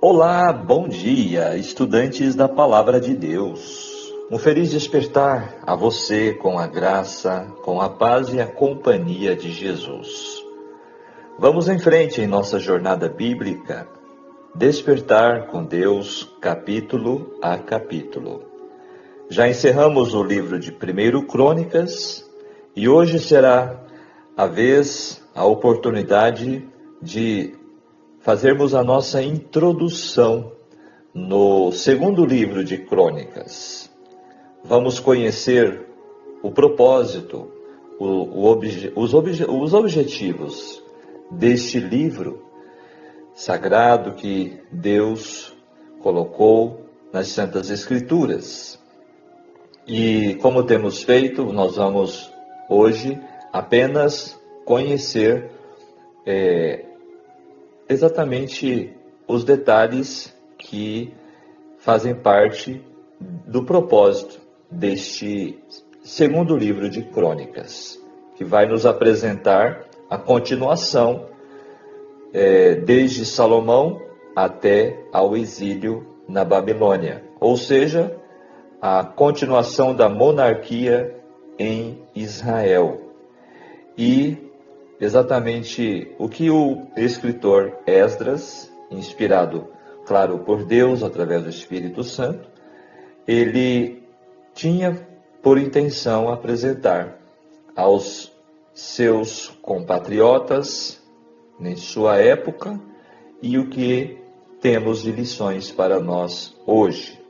Olá, bom dia, estudantes da Palavra de Deus. Um feliz despertar a você com a graça, com a paz e a companhia de Jesus. Vamos em frente em nossa jornada bíblica, Despertar com Deus, capítulo a capítulo. Já encerramos o livro de 1 Crônicas e hoje será a oportunidade de fazermos a nossa introdução no segundo livro de Crônicas. Vamos conhecer o propósito, os objetivos deste livro sagrado que Deus colocou nas Santas Escrituras. E como temos feito, nós vamos hoje apenas conhecer exatamente os detalhes que fazem parte do propósito deste segundo livro de Crônicas, que vai nos apresentar a continuação desde Salomão até ao exílio na Babilônia, ou seja, a continuação da monarquia em Israel. E exatamente o que o escritor Esdras, inspirado, claro, por Deus, através do Espírito Santo, ele tinha por intenção apresentar aos seus compatriotas em sua época e o que temos de lições para nós hoje.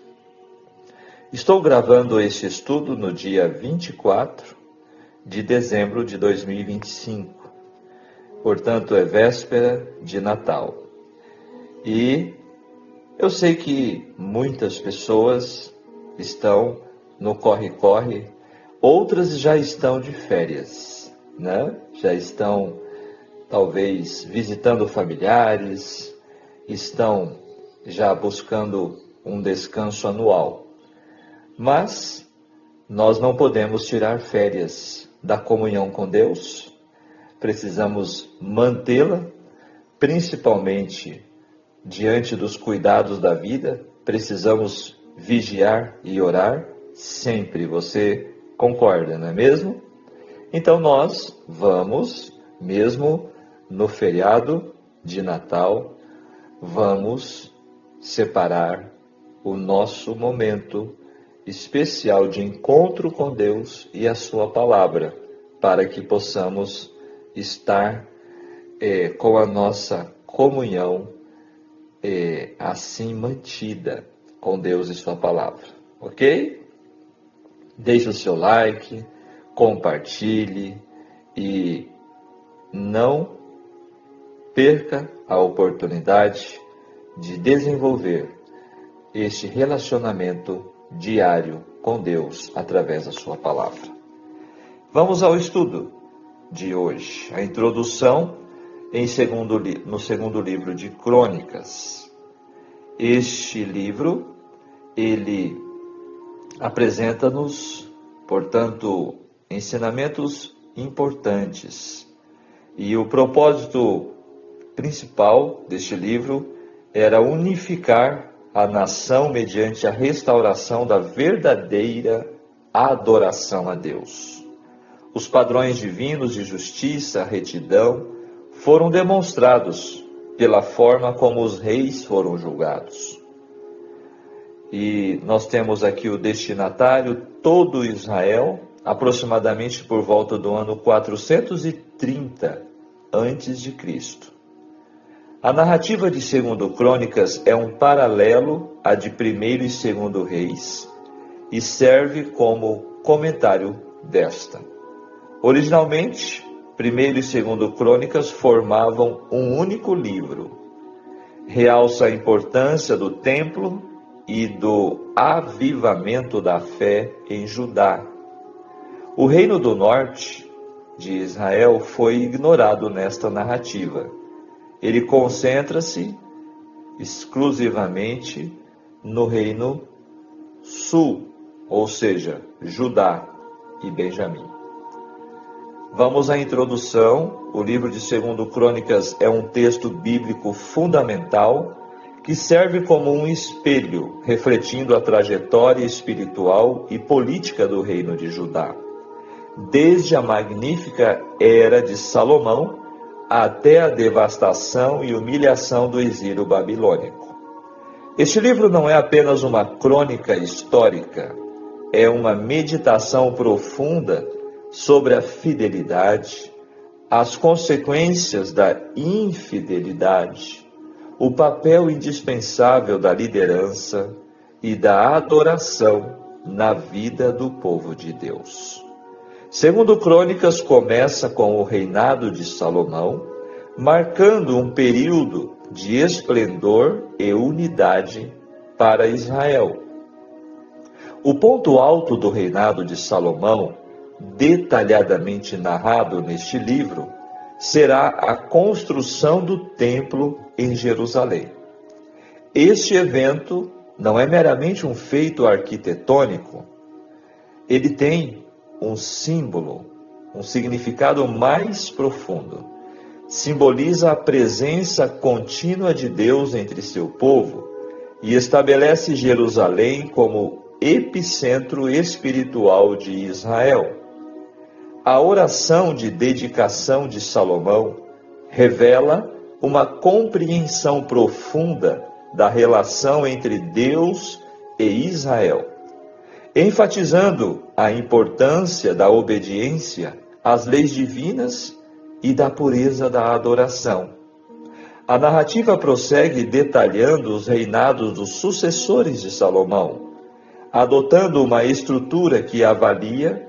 Estou gravando este estudo no dia 24 de dezembro de 2025. Portanto, é véspera de Natal. E eu sei que muitas pessoas estão no corre-corre, outras já estão de férias, né? Já estão, talvez, visitando familiares, estão já buscando um descanso anual. Mas nós não podemos tirar férias da comunhão com Deus. Precisamos mantê-la, principalmente diante dos cuidados da vida. Precisamos vigiar e orar sempre. Você concorda, não é mesmo? Então nós vamos, mesmo no feriado de Natal, vamos separar o nosso momento especial de encontro com Deus e a sua palavra, para que possamos estar com a nossa comunhão assim mantida com Deus e sua palavra, ok? Deixe o seu like, compartilhe e não perca a oportunidade de desenvolver este relacionamento diário com Deus através da sua palavra. Vamos ao estudo de hoje, a introdução no segundo livro de Crônicas. Este livro, ele apresenta-nos, portanto, ensinamentos importantes. E o propósito principal deste livro era unificar a nação mediante a restauração da verdadeira adoração a Deus. Os padrões divinos de justiça, retidão, foram demonstrados pela forma como os reis foram julgados. E nós temos aqui o destinatário, todo Israel, aproximadamente por volta do ano 430 a.C. A narrativa de 2 Crônicas é um paralelo à de 1º e 2º Reis e serve como comentário desta. Originalmente, 1º e 2º Crônicas formavam um único livro. Realça a importância do templo e do avivamento da fé em Judá. O reino do norte de Israel foi ignorado nesta narrativa. Ele concentra-se exclusivamente no reino sul, ou seja, Judá e Benjamim. Vamos à introdução. O livro de 2 Crônicas é um texto bíblico fundamental que serve como um espelho, refletindo a trajetória espiritual e política do reino de Judá, desde a magnífica era de Salomão até a devastação e humilhação do exílio babilônico. Este livro não é apenas uma crônica histórica, é uma meditação profunda sobre a fidelidade, as consequências da infidelidade, o papel indispensável da liderança e da adoração na vida do povo de Deus. Segundo Crônicas começa com o reinado de Salomão, marcando um período de esplendor e unidade para Israel. O ponto alto do reinado de Salomão, detalhadamente narrado neste livro, será a construção do templo em Jerusalém. Este evento não é meramente um feito arquitetônico, ele tem um símbolo, um significado mais profundo. Simboliza a presença contínua de Deus entre seu povo e estabelece Jerusalém como epicentro espiritual de Israel. A oração de dedicação de Salomão revela uma compreensão profunda da relação entre Deus e Israel, enfatizando a importância da obediência às leis divinas e da pureza da adoração. A narrativa prossegue detalhando os reinados dos sucessores de Salomão, adotando uma estrutura que avalia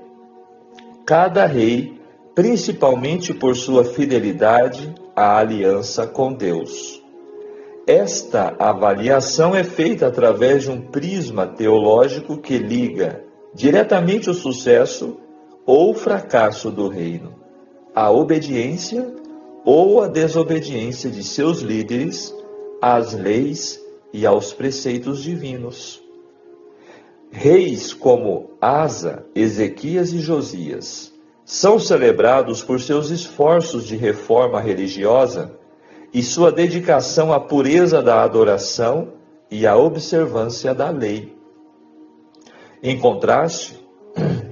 cada rei, principalmente por sua fidelidade à aliança com Deus. Esta avaliação é feita através de um prisma teológico que liga diretamente o sucesso ou fracasso do reino, a obediência ou a desobediência de seus líderes às leis e aos preceitos divinos. Reis como Asa, Ezequias e Josias são celebrados por seus esforços de reforma religiosa e sua dedicação à pureza da adoração e à observância da lei. Em contraste,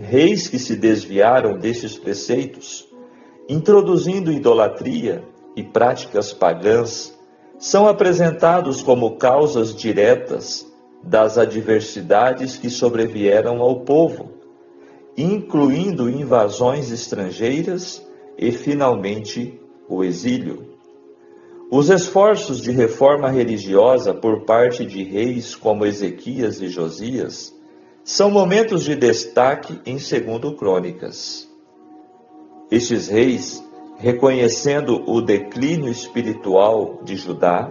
reis que se desviaram destes preceitos, introduzindo idolatria e práticas pagãs, são apresentados como causas diretas das adversidades que sobrevieram ao povo, incluindo invasões estrangeiras e, finalmente, o exílio. Os esforços de reforma religiosa por parte de reis como Ezequias e Josias são momentos de destaque em 2 Crônicas. Estes reis, reconhecendo o declínio espiritual de Judá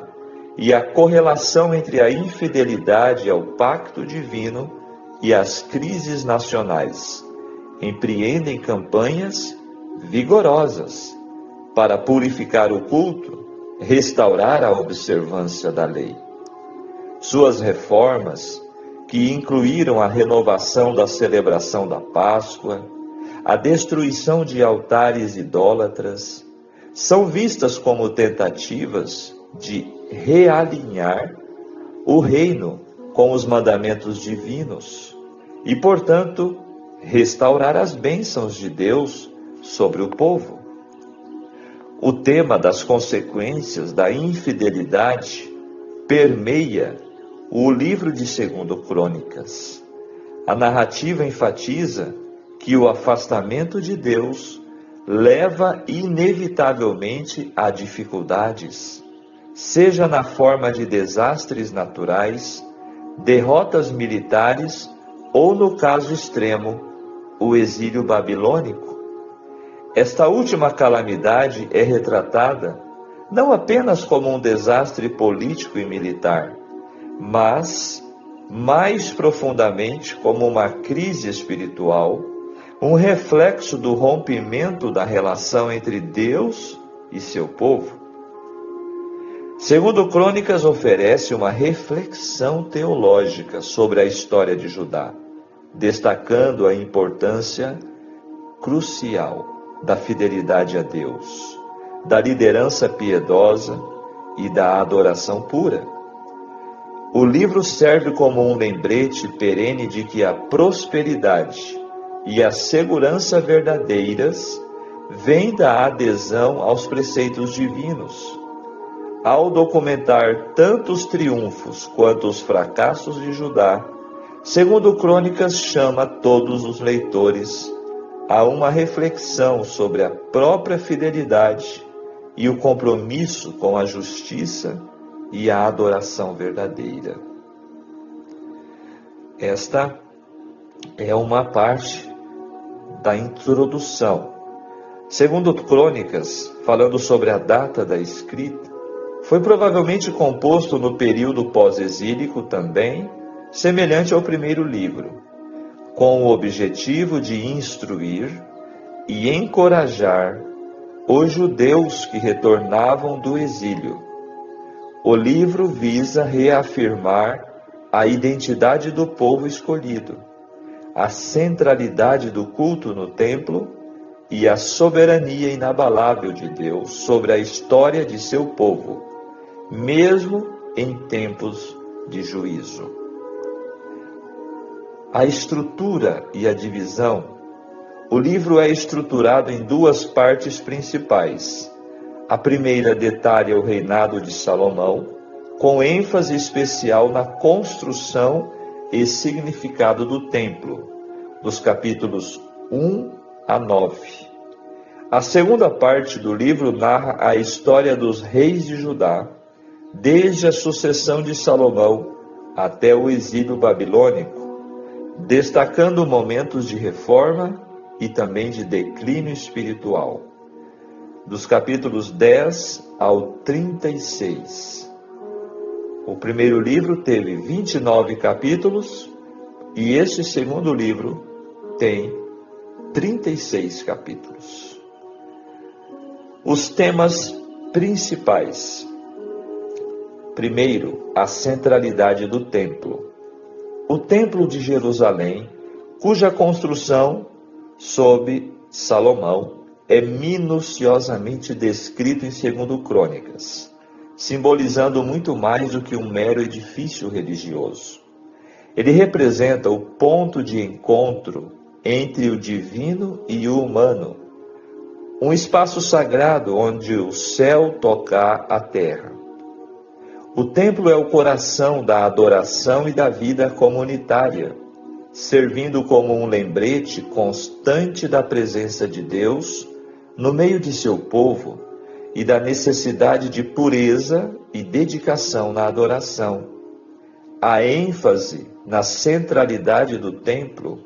e a correlação entre a infidelidade ao pacto divino e as crises nacionais, empreendem campanhas vigorosas para purificar o culto, restaurar a observância da lei. Suas reformas, que incluíram a renovação da celebração da Páscoa, a destruição de altares idólatras, são vistas como tentativas de realinhar o reino com os mandamentos divinos e, portanto, restaurar as bênçãos de Deus sobre o povo. O tema das consequências da infidelidade permeia o livro de 2 Crônicas. A narrativa enfatiza que o afastamento de Deus leva inevitavelmente a dificuldades, seja na forma de desastres naturais, derrotas militares ou, no caso extremo, o exílio babilônico. Esta última calamidade é retratada não apenas como um desastre político e militar, mas mais profundamente como uma crise espiritual, um reflexo do rompimento da relação entre Deus e seu povo. 2 Crônicas oferece uma reflexão teológica sobre a história de Judá, destacando a importância crucial da fidelidade a Deus, da liderança piedosa e da adoração pura. O livro serve como um lembrete perene de que a prosperidade e a segurança verdadeiras vêm da adesão aos preceitos divinos. Ao documentar tanto os triunfos quanto os fracassos de Judá, segundo Crônicas chama todos os leitores a uma reflexão sobre a própria fidelidade e o compromisso com a justiça e a adoração verdadeira. Esta é uma parte da introdução. Segundo Crônicas, falando sobre a data da escrita, foi provavelmente composto no período pós-exílico também, semelhante ao primeiro livro, com o objetivo de instruir e encorajar os judeus que retornavam do exílio. O livro visa reafirmar a identidade do povo escolhido, a centralidade do culto no templo e a soberania inabalável de Deus sobre a história de seu povo, mesmo em tempos de juízo. A estrutura e a divisão. O livro é estruturado em duas partes principais. A primeira detalha o reinado de Salomão, com ênfase especial na construção e significado do templo, dos capítulos 1 a 9. A segunda parte do livro narra a história dos reis de Judá, desde a sucessão de Salomão até o exílio babilônico, destacando momentos de reforma e também de declínio espiritual, dos capítulos 10 ao 36. O primeiro livro teve 29 capítulos e este segundo livro tem 36 capítulos. Os temas principais. Primeiro, a centralidade do templo. O templo de Jerusalém, cuja construção sob Salomão é minuciosamente descrito em 2 Crônicas, simbolizando muito mais do que um mero edifício religioso. Ele representa o ponto de encontro entre o divino e o humano, um espaço sagrado onde o céu toca a terra. O templo é o coração da adoração e da vida comunitária, servindo como um lembrete constante da presença de Deus no meio de seu povo e da necessidade de pureza e dedicação na adoração. A ênfase na centralidade do templo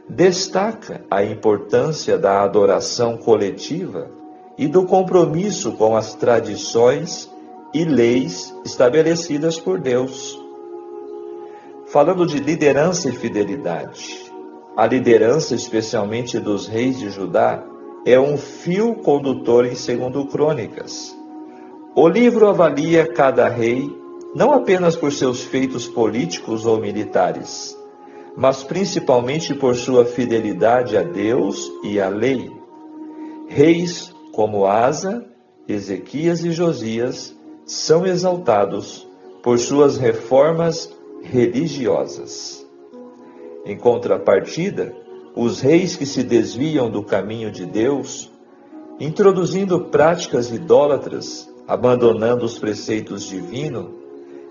destaca a importância da adoração coletiva e do compromisso com as tradições e leis estabelecidas por Deus. Falando de liderança e fidelidade, a liderança, especialmente dos reis de Judá, é um fio condutor em 2 Crônicas. O livro avalia cada rei não apenas por seus feitos políticos ou militares, mas principalmente por sua fidelidade a Deus e à lei. Reis como Asa, Ezequias e Josias são exaltados por suas reformas religiosas. Em contrapartida, os reis que se desviam do caminho de Deus, introduzindo práticas idólatras, abandonando os preceitos divinos,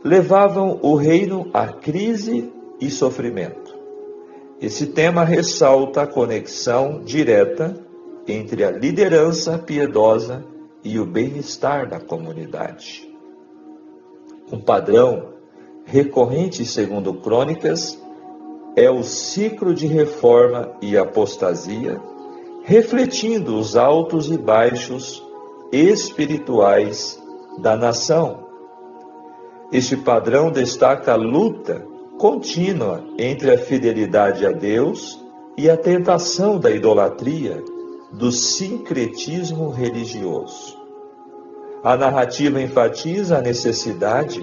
levavam o reino à crise e sofrimento. Esse tema ressalta a conexão direta entre a liderança piedosa e o bem-estar da comunidade. Um padrão recorrente, segundo Crônicas, é o ciclo de reforma e apostasia, refletindo os altos e baixos espirituais da nação. Este padrão destaca a luta contínua entre a fidelidade a Deus e a tentação da idolatria, do sincretismo religioso. A narrativa enfatiza a necessidade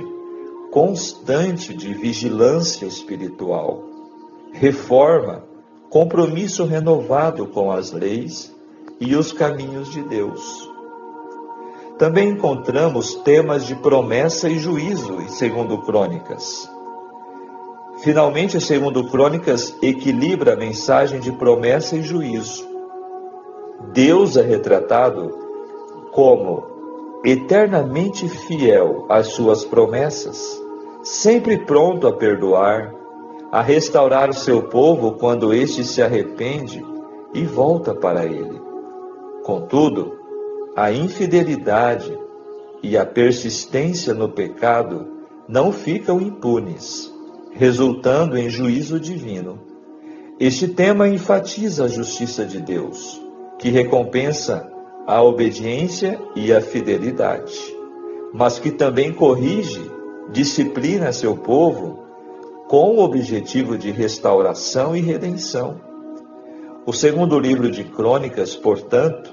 constante de vigilância espiritual, reforma, compromisso renovado com as leis e os caminhos de Deus. Também encontramos temas de promessa e juízo em 2 Crônicas, Finalmente, segundo Crônicas, equilibra a mensagem de promessa e juízo. Deus é retratado como eternamente fiel às suas promessas, sempre pronto a perdoar, a restaurar o seu povo quando este se arrepende e volta para ele. Contudo, a infidelidade e a persistência no pecado não ficam impunes, resultando em juízo divino. Este tema enfatiza a justiça de Deus, que recompensa a obediência e a fidelidade, mas que também corrige, disciplina seu povo com o objetivo de restauração e redenção. O segundo livro de Crônicas, portanto,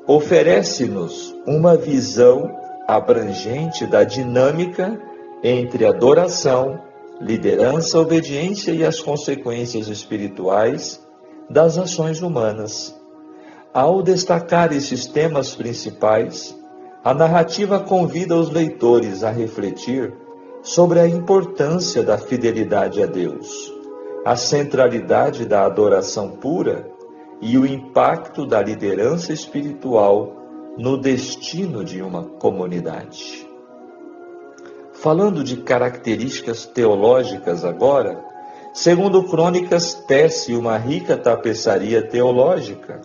oferece-nos uma visão abrangente da dinâmica entre adoração, liderança, obediência e as consequências espirituais das ações humanas. Ao destacar esses temas principais, a narrativa convida os leitores a refletir sobre a importância da fidelidade a Deus, a centralidade da adoração pura e o impacto da liderança espiritual no destino de uma comunidade. Falando de características teológicas agora, segundo Crônicas tece uma rica tapeçaria teológica,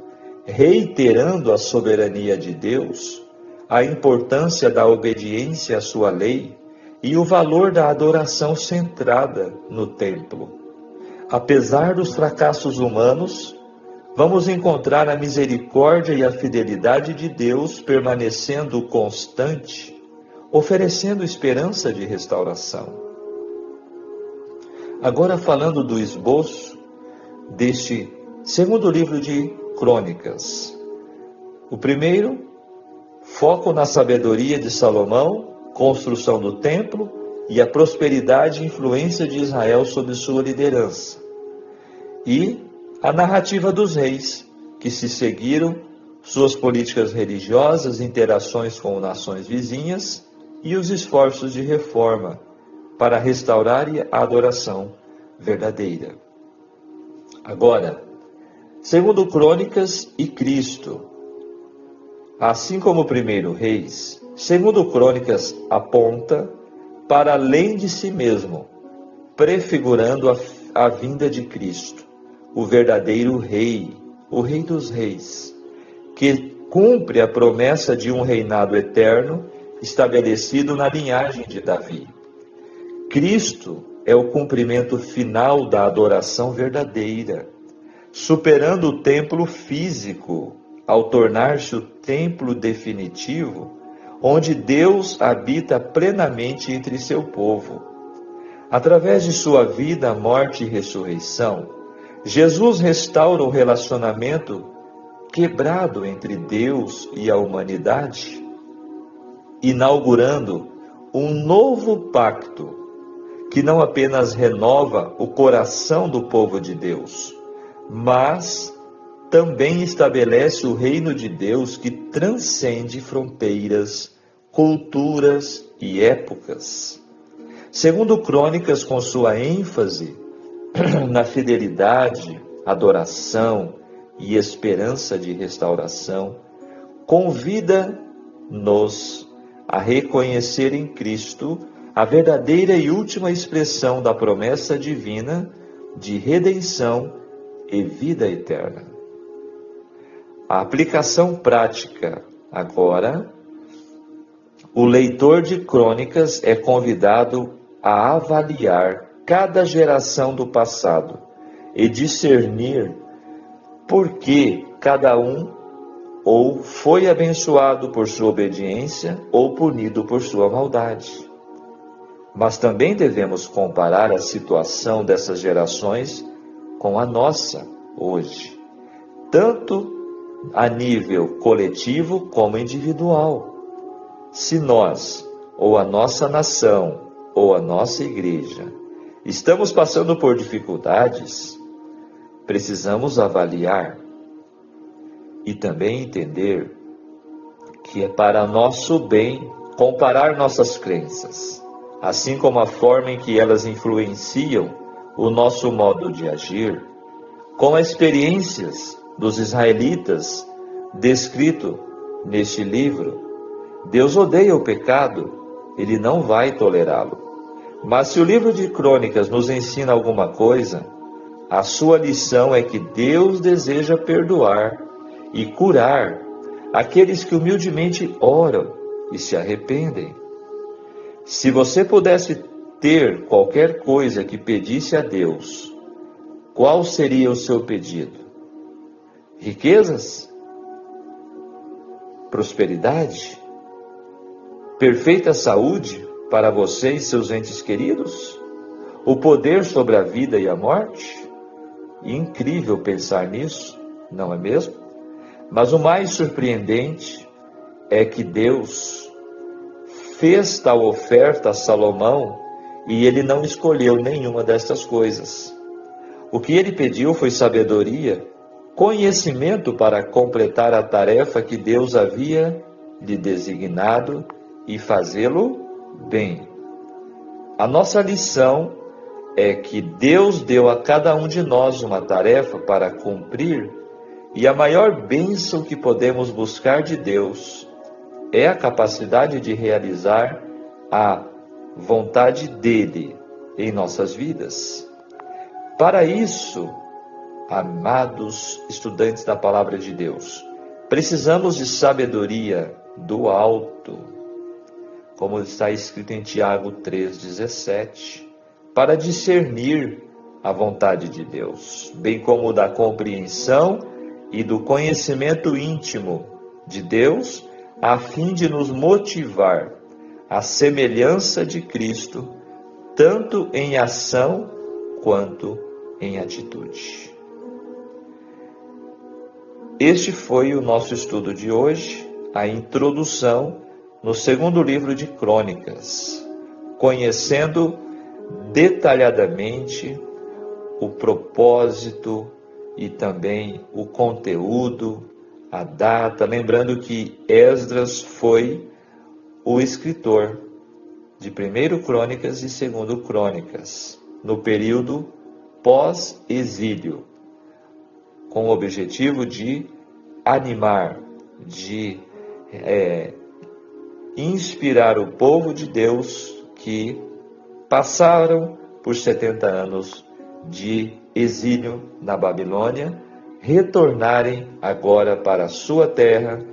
reiterando a soberania de Deus, a importância da obediência à sua lei e o valor da adoração centrada no templo. Apesar dos fracassos humanos, vamos encontrar a misericórdia e a fidelidade de Deus permanecendo constante, oferecendo esperança de restauração. Agora falando do esboço deste segundo livro de Crônicas. O primeiro, foco na sabedoria de Salomão, construção do templo e a prosperidade e influência de Israel sob sua liderança. E a narrativa dos reis, que se seguiram, suas políticas religiosas, interações com nações vizinhas e os esforços de reforma para restaurar a adoração verdadeira. Agora, segundo Crônicas e Cristo, assim como o primeiro Reis, segundo Crônicas aponta para além de si mesmo, prefigurando a vinda de Cristo, o verdadeiro Rei, o Rei dos Reis, que cumpre a promessa de um reinado eterno estabelecido na linhagem de Davi. Cristo é o cumprimento final da adoração verdadeira, superando o templo físico, ao tornar-se o templo definitivo, onde Deus habita plenamente entre seu povo. Através de sua vida, morte e ressurreição, Jesus restaura o relacionamento quebrado entre Deus e a humanidade, inaugurando um novo pacto que não apenas renova o coração do povo de Deus, mas também estabelece o reino de Deus que transcende fronteiras, culturas e épocas. Segundo Crônicas, com sua ênfase na fidelidade, adoração e esperança de restauração, convida-nos a reconhecer em Cristo a verdadeira e última expressão da promessa divina de redenção e vida eterna. A aplicação prática agora, o leitor de Crônicas é convidado a avaliar cada geração do passado e discernir por que cada um ou foi abençoado por sua obediência ou punido por sua maldade. Mas também devemos comparar a situação dessas gerações com a nossa hoje, tanto a nível coletivo como individual. Se nós, ou a nossa nação, ou a nossa igreja, estamos passando por dificuldades, precisamos avaliar e também entender que é para nosso bem comparar nossas crenças, assim como a forma em que elas influenciam o nosso modo de agir com as experiências dos israelitas descrito neste livro. Deus odeia o pecado, Ele não vai tolerá-lo. Mas se o livro de Crônicas nos ensina alguma coisa, a sua lição é que Deus deseja perdoar e curar aqueles que humildemente oram e se arrependem. Se você pudesse ter qualquer coisa que pedisse a Deus, qual seria o seu pedido? Riquezas? Prosperidade? Perfeita saúde para você e seus entes queridos? O poder sobre a vida e a morte? Incrível pensar nisso, não é mesmo? Mas o mais surpreendente é que Deus fez tal oferta a Salomão e ele não escolheu nenhuma destas coisas. O que ele pediu foi sabedoria, conhecimento para completar a tarefa que Deus havia lhe designado e fazê-lo bem. A nossa lição é que Deus deu a cada um de nós uma tarefa para cumprir, e a maior bênção que podemos buscar de Deus é a capacidade de realizar a vontade dele em nossas vidas. Para isso, amados estudantes da Palavra de Deus, precisamos de sabedoria do alto, como está escrito em Tiago 3,17, para discernir a vontade de Deus, bem como da compreensão e do conhecimento íntimo de Deus, a fim de nos motivar à semelhança de Cristo, tanto em ação quanto em atitude. Este foi o nosso estudo de hoje, a introdução no segundo livro de Crônicas, conhecendo detalhadamente o propósito e também o conteúdo, a data, lembrando que Esdras foi o escritor de 1º Crônicas e 2º Crônicas, no período pós-exílio, com o objetivo de animar, de inspirar o povo de Deus que passaram por 70 anos de exílio na Babilônia, retornarem agora para a sua terra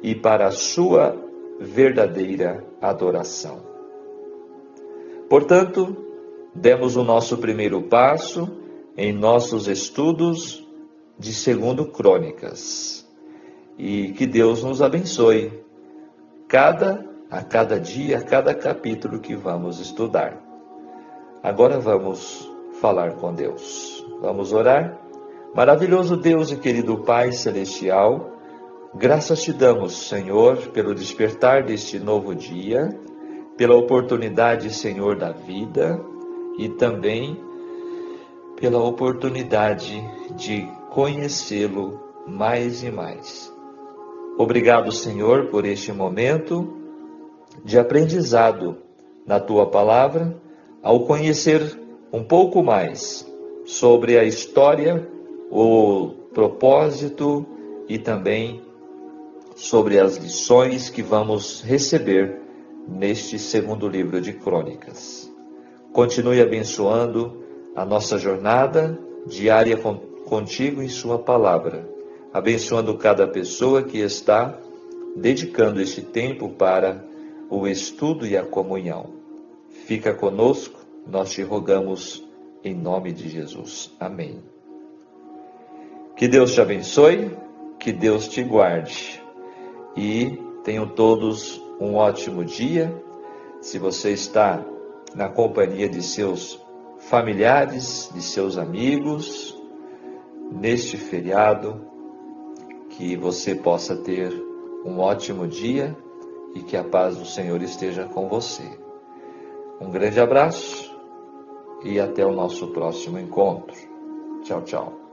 e para a sua verdadeira adoração. Portanto, demos o nosso primeiro passo em nossos estudos de 2º Crônicas. E que Deus nos abençoe a cada dia, a cada capítulo que vamos estudar. Agora vamos falar com Deus. Vamos orar? Maravilhoso Deus e querido Pai Celestial, graças te damos, Senhor, pelo despertar deste novo dia, pela oportunidade, Senhor, da vida e também pela oportunidade de conhecê-lo mais e mais. Obrigado, Senhor, por este momento de aprendizado na Tua Palavra, ao conhecer um pouco mais sobre a história, o propósito e também sobre as lições que vamos receber neste segundo livro de Crônicas. Continue abençoando a nossa jornada diária contigo em Sua Palavra, abençoando cada pessoa que está dedicando este tempo para o estudo e a comunhão. Fica conosco, nós te rogamos em nome de Jesus. Amém. Que Deus te abençoe, que Deus te guarde e tenham todos um ótimo dia. Se você está na companhia de seus familiares, de seus amigos, neste feriado, que você possa ter um ótimo dia e que a paz do Senhor esteja com você. Um grande abraço e até o nosso próximo encontro. Tchau, tchau.